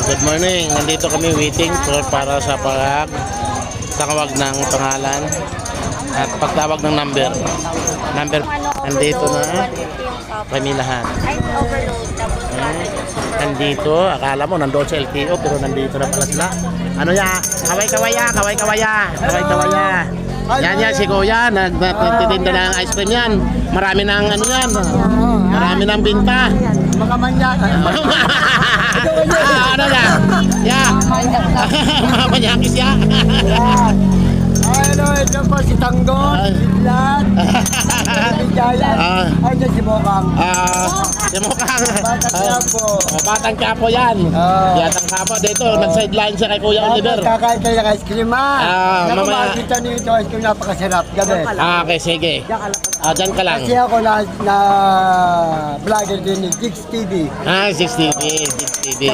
Good morning. Nandito kami waiting para sa tawag ng pangalan at pagtawag ng number. Nandito na pamilahan. Nandito, akala mo nandoon sa LTO pero nandito na pala sila. Ano ya? Kaway-kawaya. Yan si Kuya, nagtitinda ng ice cream yan. Marami ng ano yan. Marami ng binta. Mga manyak. Ano ya? Ya. Mga manyakis ya. Ano, ito po si Tanggol, si Vlad, si Jayan, ayun si Bokang. Si Mukhang. Batang Quiapo. Batang Quiapo yan. Yatang Quiapo. Dito, nag-sideline siya kay Kuya Oliver. Kakain tayo ng ice cream ha. Naku, mamaya. makikita niyo ito, ice cream napakasarap. Gabi. Okay, sige. Dyan ka lang. Kasi ako na vlogger din ni Jigs TV. 6 TV.